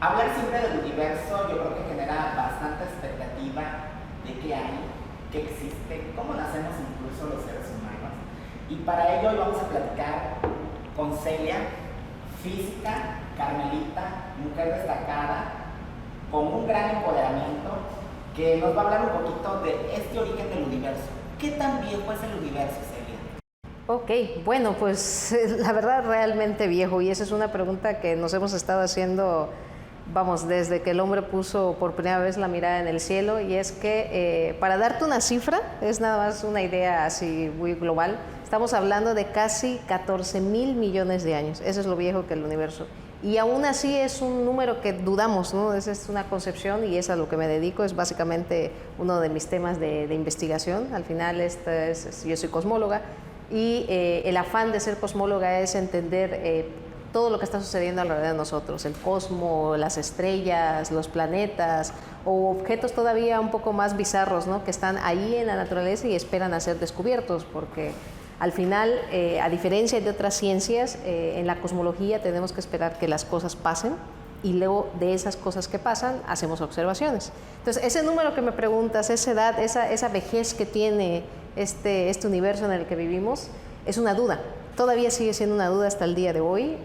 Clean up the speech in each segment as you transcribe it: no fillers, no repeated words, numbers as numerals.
Hablar siempre del universo yo creo que genera bastante expectativa de qué hay, qué existe, cómo nacemos incluso los seres humanos. Y para ello hoy vamos a platicar con Celia, física, carmelita, mujer destacada, con un gran empoderamiento, que nos va a hablar un poquito de este origen del universo. ¿Qué tan viejo es el universo, Celia? Ok, bueno, pues la verdad realmente viejo, y esa es una pregunta que nos hemos estado haciendo, vamos, desde que el hombre puso por primera vez la mirada en el cielo, y es que para darte una cifra, es nada más una idea así muy global, estamos hablando de casi 14.000 millones de años, eso es lo viejo que el universo. Y aún así es un número que dudamos, ¿no? Esa es una concepción y es a lo que me dedico, es básicamente uno de mis temas de investigación. Al final yo soy cosmóloga y el afán de ser cosmóloga es entender todo lo que está sucediendo alrededor de nosotros, el cosmos, las estrellas, los planetas o objetos todavía un poco más bizarros, ¿no? Que están ahí en la naturaleza y esperan a ser descubiertos, porque al final, a diferencia de otras ciencias, en la cosmología tenemos que esperar que las cosas pasen y luego de esas cosas que pasan hacemos observaciones. Entonces, ese número que me preguntas, esa edad, esa vejez que tiene este universo en el que vivimos, es una duda. Todavía sigue siendo una duda hasta el día de hoy.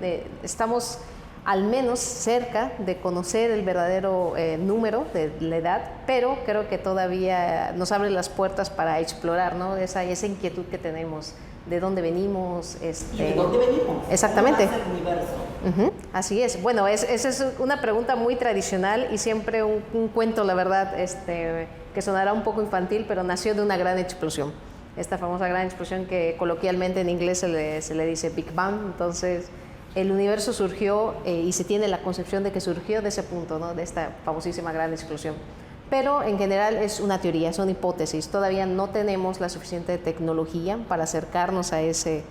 Estamos al menos cerca de conocer el verdadero número de la edad, pero creo que todavía nos abre las puertas para explorar, ¿no? esa inquietud que tenemos, de dónde venimos. ¿Y de dónde venimos? Exactamente. ¿Cómo nace el universo? Así es. Bueno, esa es una pregunta muy tradicional y siempre un cuento, la verdad, que sonará un poco infantil, pero nació de una gran explosión. Esta famosa gran explosión que coloquialmente en inglés se le dice Big Bang. Entonces, el universo surgió y se tiene la concepción de que surgió de ese punto, ¿no? De esta famosísima gran explosión. Pero en general es una teoría, son hipótesis. Todavía no tenemos la suficiente tecnología para acercarnos a ese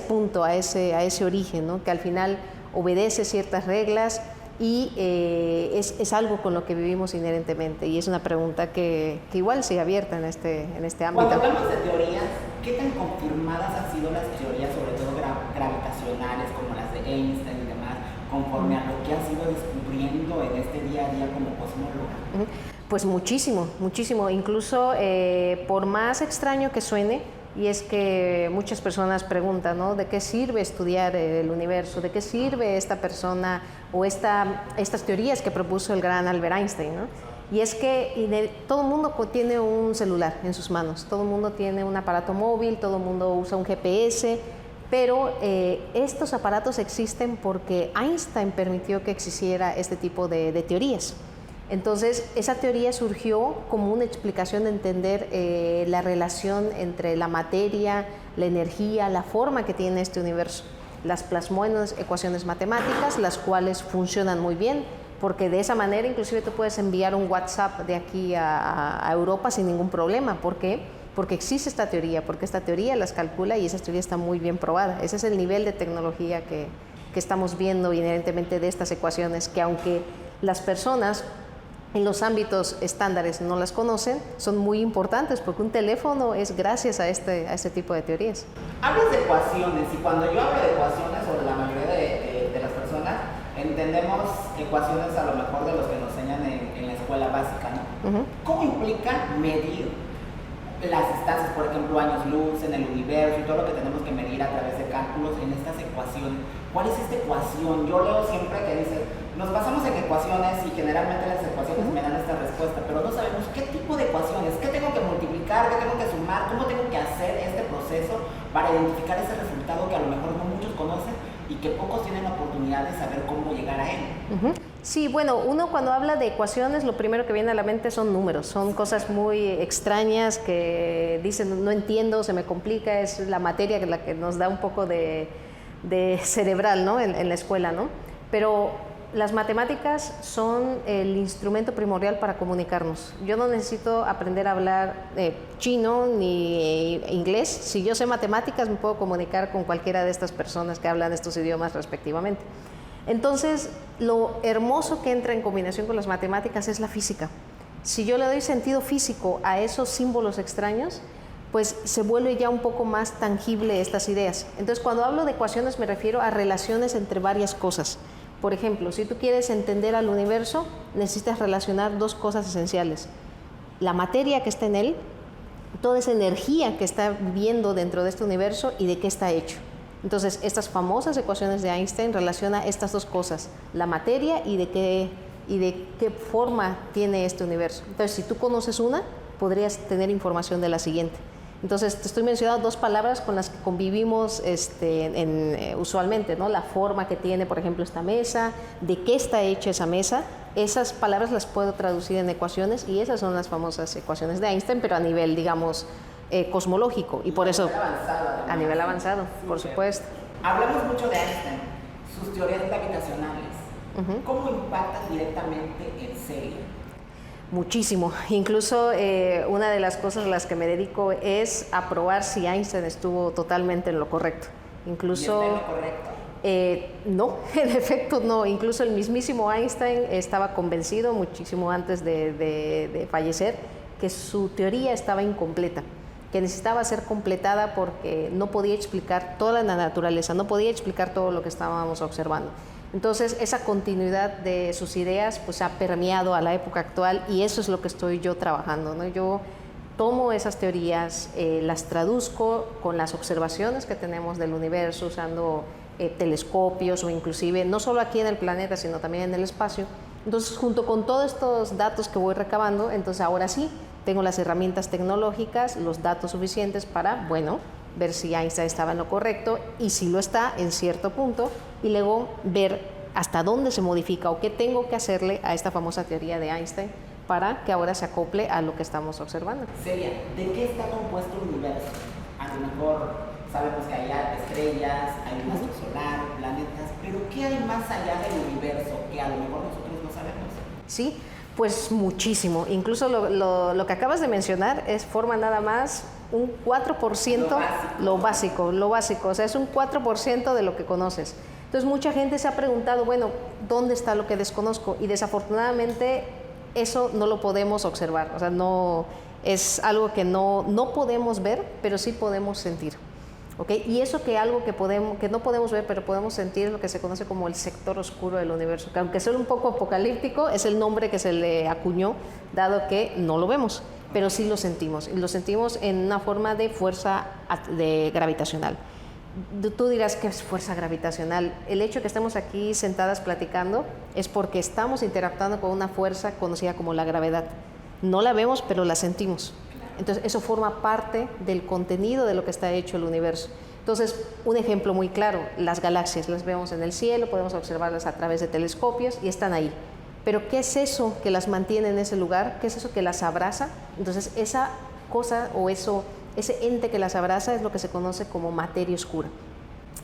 punto, a ese origen, ¿no? Que al final obedece ciertas reglas y es algo con lo que vivimos inherentemente. Y es una pregunta que igual sigue abierta en este ámbito. Cuando hablamos de teorías, ¿qué tan confirmadas han sido las teorías, sobre todo gravitacionales, como las de Einstein y demás, conforme a lo que has ido descubriendo en este día a día como cosmóloga? Pues muchísimo, muchísimo. Incluso por más extraño que suene, y es que muchas personas preguntan, ¿no? ¿De qué sirve estudiar el universo? ¿De qué sirve esta persona o estas teorías que propuso el gran Albert Einstein, ¿no? Y es que todo el mundo tiene un celular en sus manos, todo el mundo tiene un aparato móvil, todo el mundo usa un GPS, pero estos aparatos existen porque Einstein permitió que existiera este tipo de teorías. Entonces, esa teoría surgió como una explicación de entender la relación entre la materia, la energía, la forma que tiene este universo. Las plasmó en unas ecuaciones matemáticas, las cuales funcionan muy bien, porque de esa manera inclusive tú puedes enviar un WhatsApp de aquí a Europa sin ningún problema. ¿Por qué? Porque existe esta teoría, porque esta teoría las calcula y esa teoría está muy bien probada. Ese es el nivel de tecnología que estamos viendo inherentemente de estas ecuaciones, que aunque las personas en los ámbitos estándares no las conocen, son muy importantes porque un teléfono es gracias a este tipo de teorías. Hablas de ecuaciones y cuando yo hablo de ecuaciones, sobre la mayoría de las personas entendemos ecuaciones a lo mejor de los que nos enseñan en la escuela básica, ¿no? ¿Cómo implica medir las distancias, por ejemplo, años luz en el universo y todo lo que tenemos que medir a través de cálculos en estas ecuaciones? ¿Cuál es esta ecuación? Yo leo siempre que dice, nos basamos en ecuaciones y generalmente las ecuaciones me dan esta respuesta, pero no sabemos qué tipo de ecuaciones, qué tengo que multiplicar, qué tengo que sumar, cómo tengo que hacer este proceso para identificar ese resultado que a lo mejor no muchos conocen y que pocos tienen la oportunidad de saber cómo llegar a él. Sí, bueno, uno cuando habla de ecuaciones, lo primero que viene a la mente son números, son cosas muy extrañas que dicen, no entiendo, se me complica, es la materia la que nos da un poco de cerebral, ¿no? en la escuela, ¿no? Pero las matemáticas son el instrumento primordial para comunicarnos. Yo no necesito aprender a hablar chino ni inglés. Si yo sé matemáticas, me puedo comunicar con cualquiera de estas personas que hablan estos idiomas respectivamente. Entonces, lo hermoso que entra en combinación con las matemáticas es la física. Si yo le doy sentido físico a esos símbolos extraños, pues se vuelve ya un poco más tangible estas ideas. Entonces, cuando hablo de ecuaciones me refiero a relaciones entre varias cosas. Por ejemplo, si tú quieres entender al universo, necesitas relacionar dos cosas esenciales. La materia que está en él, toda esa energía que está viviendo dentro de este universo y de qué está hecho. Entonces, estas famosas ecuaciones de Einstein relacionan estas dos cosas, la materia y de qué forma tiene este universo. Entonces, si tú conoces una, podrías tener información de la siguiente. Entonces, te estoy mencionando dos palabras con las que convivimos usualmente, ¿no? La forma que tiene, por ejemplo, esta mesa, de qué está hecha esa mesa. Esas palabras las puedo traducir en ecuaciones y esas son las famosas ecuaciones de Einstein, pero a nivel, digamos, cosmológico. Y por eso, a nivel avanzado, por supuesto. Hablamos mucho de Einstein, sus teorías gravitacionales. ¿Cómo impactan directamente el CELIA? Muchísimo. Incluso una de las cosas a las que me dedico es a probar si Einstein estuvo totalmente en lo correcto. Incluso, ¿Y está en lo correcto? No, en efecto no. Incluso el mismísimo Einstein estaba convencido muchísimo antes de fallecer que su teoría estaba incompleta, que necesitaba ser completada porque no podía explicar toda la naturaleza, no podía explicar todo lo que estábamos observando. Entonces, esa continuidad de sus ideas pues ha permeado a la época actual y eso es lo que estoy yo trabajando, ¿no? Yo tomo esas teorías, las traduzco con las observaciones que tenemos del universo usando telescopios o inclusive no solo aquí en el planeta, sino también en el espacio. Entonces, junto con todos estos datos que voy recabando, entonces ahora sí tengo las herramientas tecnológicas, los datos suficientes para, bueno, ver si Einstein estaba en lo correcto y si lo está en cierto punto y luego ver hasta dónde se modifica o qué tengo que hacerle a esta famosa teoría de Einstein para que ahora se acople a lo que estamos observando. Celia, ¿de qué está compuesto el universo? A lo mejor sabemos que hay estrellas, hay luz solar, planetas, pero ¿qué hay más allá del universo que a lo mejor nosotros no sabemos? Sí, pues muchísimo. Incluso lo que acabas de mencionar forma nada más un 4%, lo básico, o sea, es un 4% de lo que conoces. Entonces mucha gente se ha preguntado, bueno, ¿dónde está lo que desconozco? Y desafortunadamente eso no lo podemos observar, o sea, no es algo que no podemos ver, pero sí podemos sentir. ¿Okay? Y eso que algo que no podemos ver, pero podemos sentir, es lo que se conoce como el sector oscuro del universo, que aunque sea un poco apocalíptico, es el nombre que se le acuñó, dado que no lo vemos, pero sí lo sentimos, y lo sentimos en una forma de fuerza gravitacional. Tú dirás, ¿qué es fuerza gravitacional? El hecho de que estemos aquí sentadas platicando es porque estamos interactuando con una fuerza conocida como la gravedad. No la vemos, pero la sentimos. Entonces, eso forma parte del contenido de lo que está hecho el universo. Entonces, un ejemplo muy claro, las galaxias, las vemos en el cielo, podemos observarlas a través de telescopios y están ahí. Pero, ¿qué es eso que las mantiene en ese lugar? ¿Qué es eso que las abraza? Entonces, esa cosa o ese ente que las abraza es lo que se conoce como materia oscura.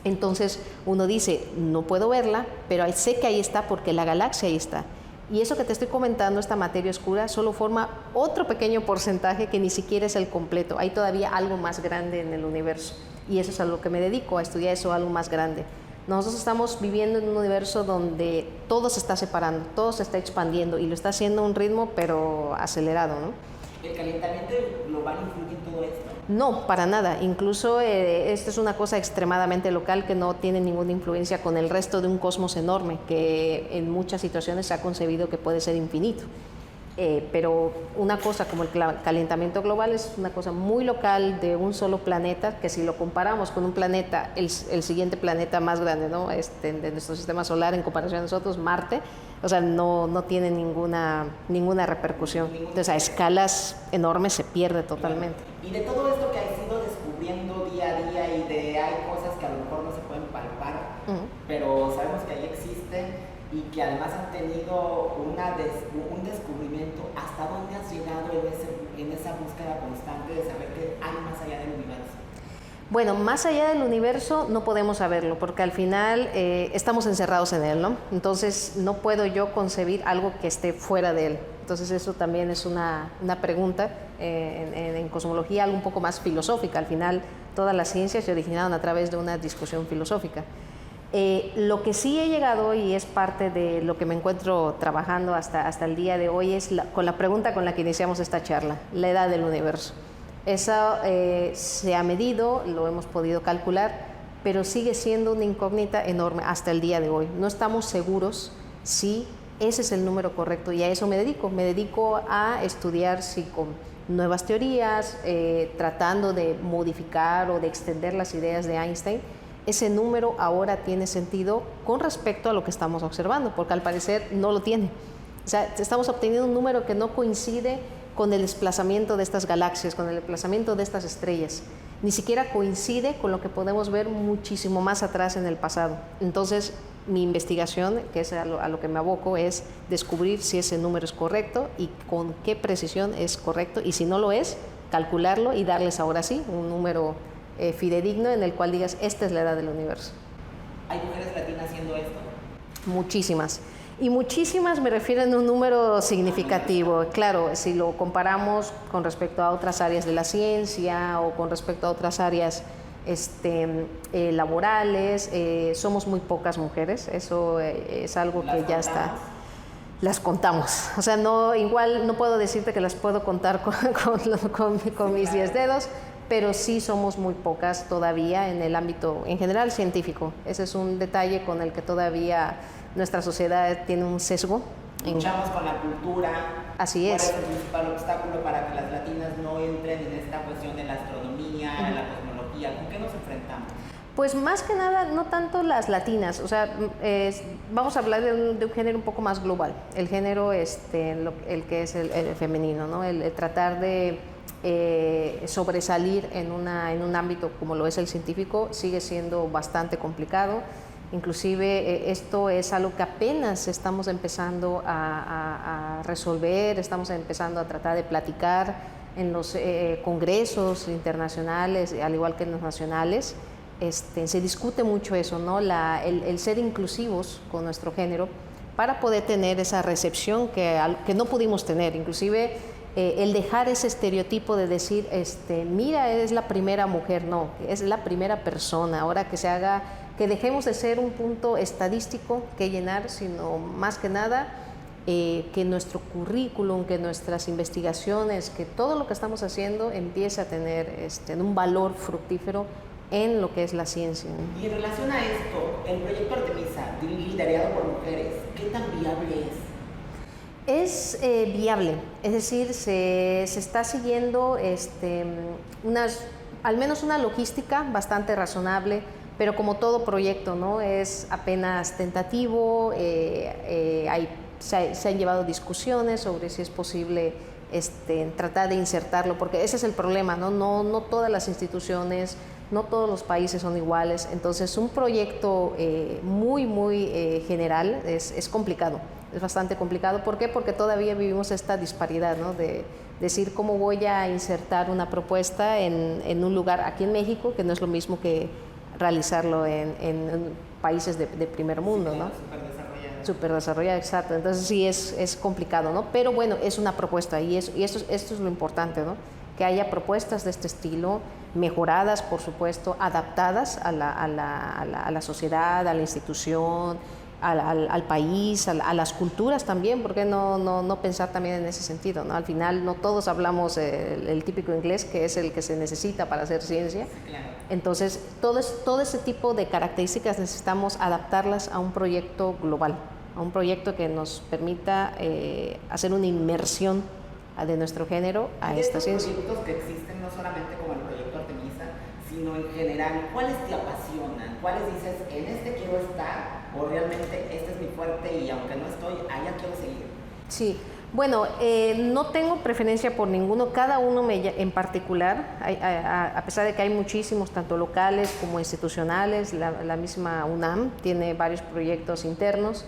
Entonces, uno dice, no puedo verla, pero sé que ahí está porque la galaxia ahí está. Y eso que te estoy comentando, esta materia oscura, solo forma otro pequeño porcentaje que ni siquiera es el completo. Hay todavía algo más grande en el universo. Y eso es a lo que me dedico, a estudiar eso, algo más grande. Nosotros estamos viviendo en un universo donde todo se está separando, todo se está expandiendo y lo está haciendo a un ritmo, pero acelerado, ¿no? ¿El calentamiento global influye en todo esto? No, para nada. Incluso esta es una cosa extremadamente local que no tiene ninguna influencia con el resto de un cosmos enorme que en muchas situaciones se ha concebido que puede ser infinito. Pero una cosa como el calentamiento global es una cosa muy local de un solo planeta, que si lo comparamos con un planeta, el siguiente planeta más grande, ¿no? De nuestro sistema solar en comparación a nosotros, Marte, o sea, no tiene ninguna repercusión. Entonces, a escalas enormes se pierde totalmente. Y de todo esto que has ido descubriendo día a día y hay cosas que a lo mejor no se pueden palpar, pero sabemos que ahí existen y que además han tenido un descubrimiento, ¿hasta dónde has llegado en esa búsqueda constante de saber qué hay más allá del universo? Bueno, más allá del universo no podemos saberlo, porque al final estamos encerrados en él, ¿no? Entonces no puedo yo concebir algo que esté fuera de él. Entonces eso también es una pregunta en cosmología, algo un poco más filosófica. Al final todas las ciencias se originaron a través de una discusión filosófica. Lo que sí he llegado y es parte de lo que me encuentro trabajando hasta el día de hoy es con la pregunta con la que iniciamos esta charla, la edad del universo. Eso se ha medido, lo hemos podido calcular, pero sigue siendo una incógnita enorme hasta el día de hoy. No estamos seguros si ese es el número correcto y a eso me dedico. Me dedico a estudiar si con nuevas teorías, tratando de modificar o de extender las ideas de Einstein, ese número ahora tiene sentido con respecto a lo que estamos observando, porque al parecer no lo tiene. O sea, estamos obteniendo un número que no coincide con el desplazamiento de estas galaxias, con el desplazamiento de estas estrellas. Ni siquiera coincide con lo que podemos ver muchísimo más atrás en el pasado. Entonces, mi investigación, que es a lo que me aboco, es descubrir si ese número es correcto y con qué precisión es correcto, y si no lo es, calcularlo y darles ahora sí un número fidedigno en el cual digas, esta es la edad del universo. ¿Hay mujeres latinas haciendo esto? Muchísimas. Y muchísimas me refiero en un número significativo. Claro, si lo comparamos con respecto a otras áreas de la ciencia o con respecto a otras áreas laborales, somos muy pocas mujeres. Eso es algo que ya está. Las contamos. O sea, no, igual no puedo decirte que las puedo contar con mis 10 dedos, pero sí somos muy pocas todavía en el ámbito, en general, científico. Ese es un detalle con el que todavía nuestra sociedad tiene un sesgo. Luchamos con la cultura. Así es. ¿Cuál es el principal obstáculo para que las latinas no entren en esta cuestión de la astronomía, la cosmología? ¿Con qué nos enfrentamos? Pues más que nada, no tanto las latinas, o sea, vamos a hablar de un género un poco más global, el género, el que es el femenino, ¿no? El tratar de sobresalir en un ámbito como lo es el científico sigue siendo bastante complicado. Inclusive esto es algo que apenas estamos empezando a resolver, estamos empezando a tratar de platicar en los congresos internacionales, al igual que en los nacionales. Se discute mucho eso, ¿no? El ser inclusivos con nuestro género para poder tener esa recepción que no pudimos tener. Inclusive el dejar ese estereotipo de decir, mira, es la primera mujer, no, es la primera persona. Ahora que dejemos de ser un punto estadístico que llenar, sino más que nada que nuestro currículum, que nuestras investigaciones, que todo lo que estamos haciendo empiece a tener un valor fructífero en lo que es la ciencia. Y en relación a esto, el proyecto Artemisa, liderado por mujeres, ¿qué tan viable es? Es viable, es decir, se está siguiendo al menos una logística bastante razonable, pero como todo proyecto, ¿no? Es apenas tentativo, se han llevado discusiones sobre si es posible tratar de insertarlo, porque ese es el problema, ¿no? No todas las instituciones, no todos los países son iguales, entonces un proyecto muy general es complicado, es bastante complicado. ¿Por qué? Porque todavía vivimos esta disparidad, ¿no? De decir cómo voy a insertar una propuesta en un lugar aquí en México, que no es lo mismo que realizarlo en países de primer mundo, ¿no? Súper desarrollado, exacto. Entonces sí es complicado, ¿no? Pero bueno, es una propuesta y esto es lo importante, ¿no? Que haya propuestas de este estilo, mejoradas, por supuesto, adaptadas a la sociedad, a la institución, al país, a las culturas también. ¿Por qué no pensar también en ese sentido, ¿no? Al final no todos hablamos el típico inglés, que es el que se necesita para hacer ciencia. Entonces todo ese tipo de características necesitamos adaptarlas a un proyecto global, a un proyecto que nos permita hacer una inmersión de nuestro género a esta ciencia. Proyectos que existen no solamente como el proyecto Artemisa, sino en general, ¿cuáles te apasionan? ¿Cuáles dices, en este quiero estar, o realmente este es mi fuerte y aunque no estoy, allá quiero seguir? Sí, bueno, no tengo preferencia por ninguno, cada uno en particular, a pesar de que hay muchísimos, tanto locales como institucionales. La misma UNAM tiene varios proyectos internos.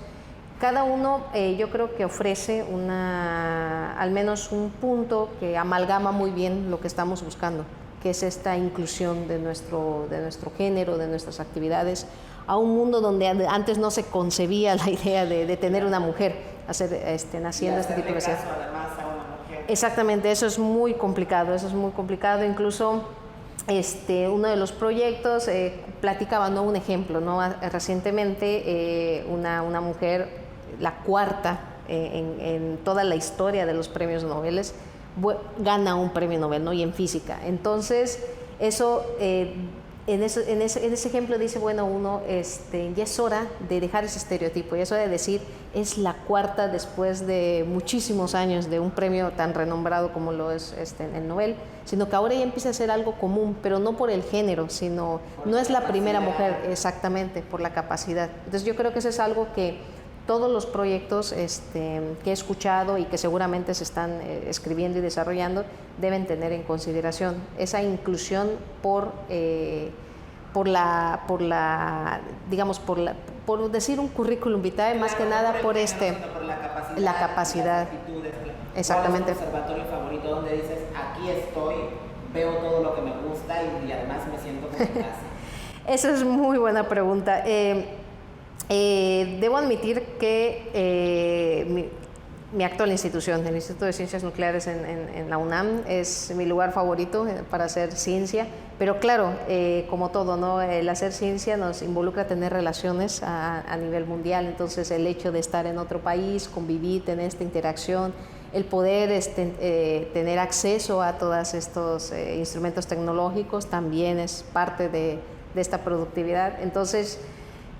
Cada uno yo creo que ofrece al menos un punto que amalgama muy bien lo que estamos buscando, que es esta inclusión de nuestro género, de nuestras actividades, a un mundo donde antes no se concebía la idea de tener una mujer haciendo este tipo de cosas. Además a una mujer. Exactamente, eso es muy complicado, incluso uno de los proyectos platicaba, ¿no? Un ejemplo, ¿no? Recientemente una mujer, la cuarta en toda la historia de los premios Nobel, gana un premio Nobel, ¿no? Y en física. Entonces eso en ese ejemplo dice, bueno, uno, ya es hora de dejar ese estereotipo, ya es hora de decir, es la cuarta después de muchísimos años de un premio tan renombrado como lo es el Nobel, sino que ahora ya empieza a ser algo común, pero no por el género, sino no es la primera mujer, exactamente, por la capacidad. Entonces yo creo que eso es algo que todos los proyectos que he escuchado y que seguramente se están escribiendo y desarrollando deben tener en consideración esa inclusión por decir un currículum vitae, más que nada por la capacidad. Exactamente. ¿Cuál es tu observatorio favorito donde dices, aquí estoy, veo todo lo que me gusta y además me siento como en casa? Esa es muy buena pregunta. Debo admitir que mi actual institución, el Instituto de Ciencias Nucleares en la UNAM, es mi lugar favorito para hacer ciencia, pero claro, como todo, ¿no? El hacer ciencia nos involucra tener relaciones a nivel mundial, entonces el hecho de estar en otro país, convivir, tener esta interacción, el poder tener acceso a todos estos instrumentos tecnológicos también es parte de esta productividad. Entonces,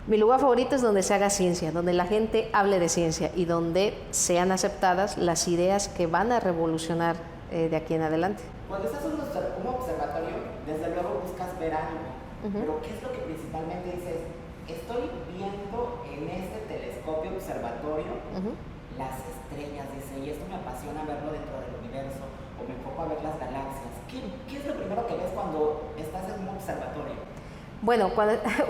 mi lugar favorito es donde se haga ciencia, donde la gente hable de ciencia y donde sean aceptadas las ideas que van a revolucionar de aquí en adelante. Cuando estás en un observatorio, desde luego buscas ver algo, pero ¿qué es lo que principalmente dices? Estoy viendo en este telescopio observatorio las estrellas, dice, y esto me apasiona verlo dentro del universo, o me enfoco a ver las galaxias. ¿Qué es lo primero que ves cuando estás en un observatorio? Bueno,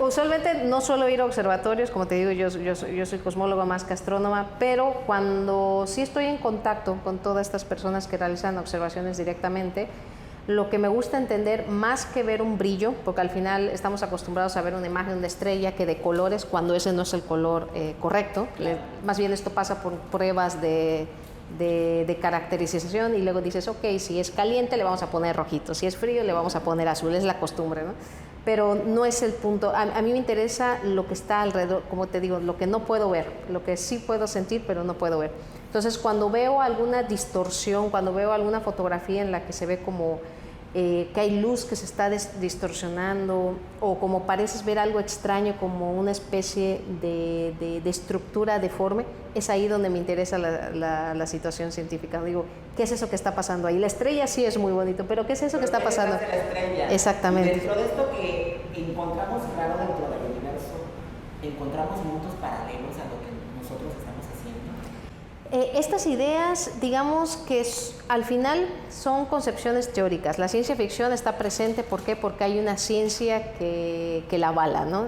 usualmente no suelo ir a observatorios, como te digo, yo soy cosmóloga más que astrónoma, pero cuando sí estoy en contacto con todas estas personas que realizan observaciones directamente, lo que me gusta entender, más que ver un brillo, porque al final estamos acostumbrados a ver una imagen de estrella que de colores, cuando ese no es el color correcto, más bien esto pasa por pruebas de caracterización y luego dices, ok, si es caliente le vamos a poner rojito, si es frío le vamos a poner azul, es la costumbre, ¿no? Pero no es el punto. A mí me interesa lo que está alrededor, como te digo, lo que no puedo ver, lo que sí puedo sentir, pero no puedo ver. Entonces, cuando veo alguna distorsión, cuando veo alguna fotografía en la que se ve como que hay luz que se está distorsionando, o como pareces ver algo extraño, como una especie de estructura deforme, es ahí donde me interesa la situación científica. Digo, ¿qué es eso que está pasando ahí? La estrella sí es muy bonito, pero ¿qué es eso que está pasando? La estrella. Exactamente. Y dentro de esto que encontramos claro dentro del universo, encontramos mundos paralelos a lo que nosotros estamos haciendo. Estas ideas, digamos que al final son concepciones teóricas. La ciencia ficción está presente, ¿por qué? Porque hay una ciencia que la avala, ¿no?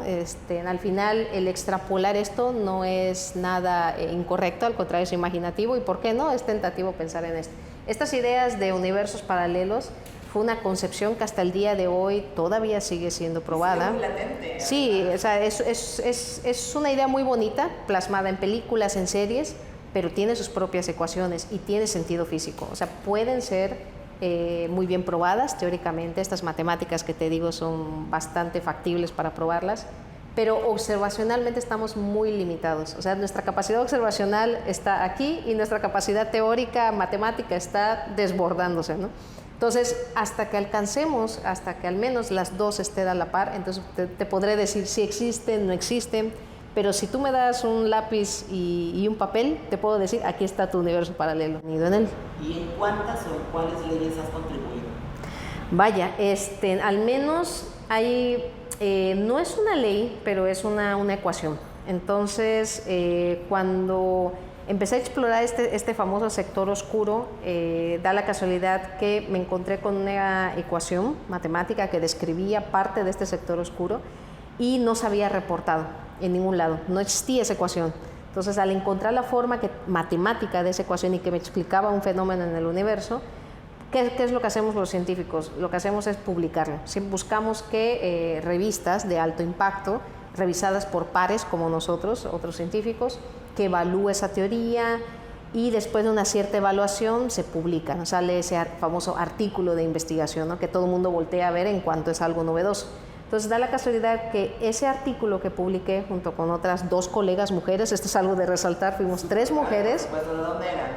Al final, el extrapolar esto no es nada incorrecto, al contrario, es imaginativo. ¿Y por qué no? Es tentativo pensar en esto. Estas ideas de universos paralelos fue una concepción que hasta el día de hoy todavía sigue siendo probada. Muy latente. Sí, o sea, es una idea muy bonita, plasmada en películas, en series, pero tiene sus propias ecuaciones y tiene sentido físico. O sea, pueden ser muy bien probadas teóricamente. Estas matemáticas que te digo son bastante factibles para probarlas, pero observacionalmente estamos muy limitados. O sea, nuestra capacidad observacional está aquí y nuestra capacidad teórica, matemática, está desbordándose, ¿no? Entonces, hasta que alcancemos, hasta que al menos las dos estén a la par, entonces te podré decir si existen, no existen. Pero si tú me das un lápiz y un papel, te puedo decir, aquí está tu universo paralelo, unido en él. ¿Y en cuántas o en cuáles leyes has contribuido? Vaya, al menos hay, no es una ley, pero es una ecuación. Entonces, cuando empecé a explorar este famoso sector oscuro, da la casualidad que me encontré con una ecuación matemática que describía parte de este sector oscuro y no se había reportado en ningún lado, no existía esa ecuación. Entonces, al encontrar la forma matemática de esa ecuación y que me explicaba un fenómeno en el universo, ¿qué es lo que hacemos los científicos? Lo que hacemos es publicarlo. Buscamos que revistas de alto impacto, revisadas por pares como nosotros, otros científicos, que evalúe esa teoría y después de una cierta evaluación se publica, ¿no? Sale ese famoso artículo de investigación, ¿no? Que todo el mundo voltea a ver en cuanto es algo novedoso. Entonces, da la casualidad que ese artículo que publiqué junto con otras 2 colegas mujeres, esto es algo de resaltar, fuimos 3 mujeres. Pues, ¿de dónde eran?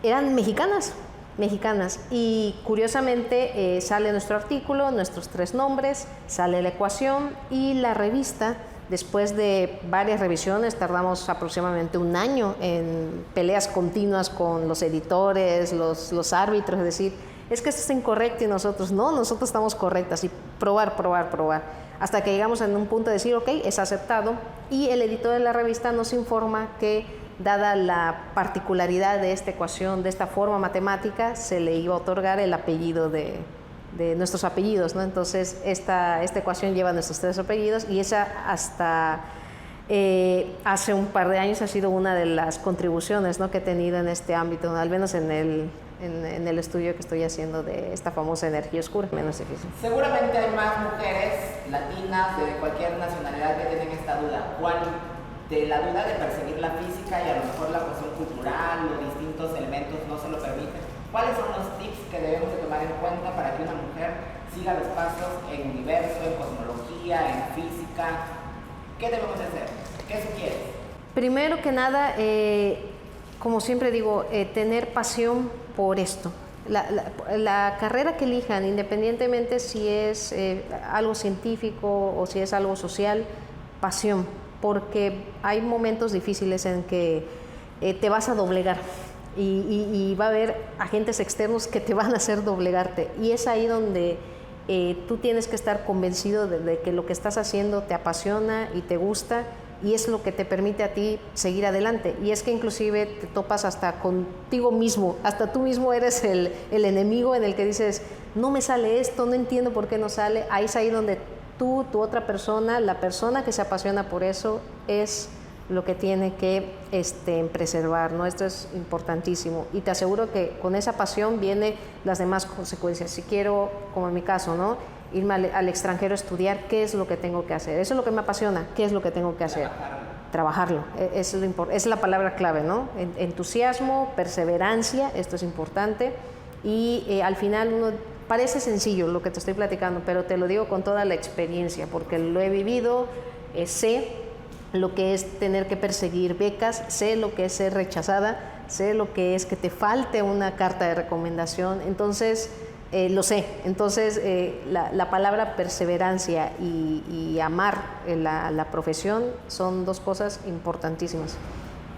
Eran mexicanas. mexicanas. Y curiosamente sale nuestro artículo, nuestros 3 nombres, sale la ecuación y la revista. Después de varias revisiones, tardamos aproximadamente 1 año en peleas continuas con los editores, los árbitros, es decir, es que esto está incorrecto y nosotros no, nosotros estamos correctas, y probar, hasta que llegamos en un punto de decir, ok, es aceptado, y el editor de la revista nos informa que, dada la particularidad de esta ecuación, de esta forma matemática, se le iba a otorgar el apellido de nuestros apellidos, ¿no? Entonces esta ecuación lleva nuestros 3 apellidos, y esa hasta hace un par de años ha sido una de las contribuciones, ¿no?, que he tenido en este ámbito, al menos en el estudio que estoy haciendo de esta famosa energía oscura, menos difícil. Seguramente hay más mujeres latinas de cualquier nacionalidad que tienen esta duda. ¿Cuál? De la duda de perseguir la física y a lo mejor la cuestión cultural o distintos elementos no se lo permiten. ¿Cuáles son los tips que debemos de tomar en cuenta para que una mujer siga los pasos en universo, en cosmología, en física? ¿Qué debemos de hacer? ¿Qué sugieres? Primero que nada, como siempre digo, tener pasión por esto. La carrera que elijan, independientemente si es algo científico o si es algo social, pasión, porque hay momentos difíciles en que te vas a doblegar y va a haber agentes externos que te van a hacer doblegarte, y es ahí donde tú tienes que estar convencido de que lo que estás haciendo te apasiona y te gusta, y es lo que te permite a ti seguir adelante. Y es que inclusive te topas hasta contigo mismo, hasta tú mismo eres el enemigo en el que dices, no me sale esto, no entiendo por qué no sale. Ahí es ahí donde tú, tu otra persona, la persona que se apasiona por eso, es lo que tiene que preservar, ¿no? Esto es importantísimo, y te aseguro que con esa pasión vienen las demás consecuencias. Si quiero, como en mi caso, ¿no?, irme al extranjero a estudiar, ¿qué es lo que tengo que hacer? Eso es lo que me apasiona, ¿qué es lo que tengo que hacer? Trabajarlo. Es la palabra clave, ¿no? Entusiasmo, perseverancia, esto es importante, y al final parece sencillo lo que te estoy platicando, pero te lo digo con toda la experiencia, porque lo he vivido, sé lo que es tener que perseguir becas, sé lo que es ser rechazada, sé lo que es que te falte una carta de recomendación, entonces lo sé. Entonces la palabra perseverancia y amar la profesión son 2 cosas importantísimas.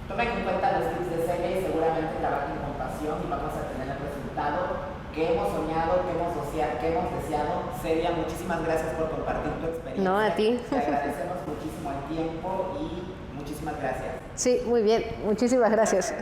Tomen en cuenta los tips de Celia y seguramente trabajen con pasión y vamos a tener el resultado que hemos soñado, que hemos deseado. Celia, muchísimas gracias por compartir tu experiencia. No, a ti. Te agradecemos muchísimo el tiempo y muchísimas gracias. Sí, muy bien. Muchísimas gracias.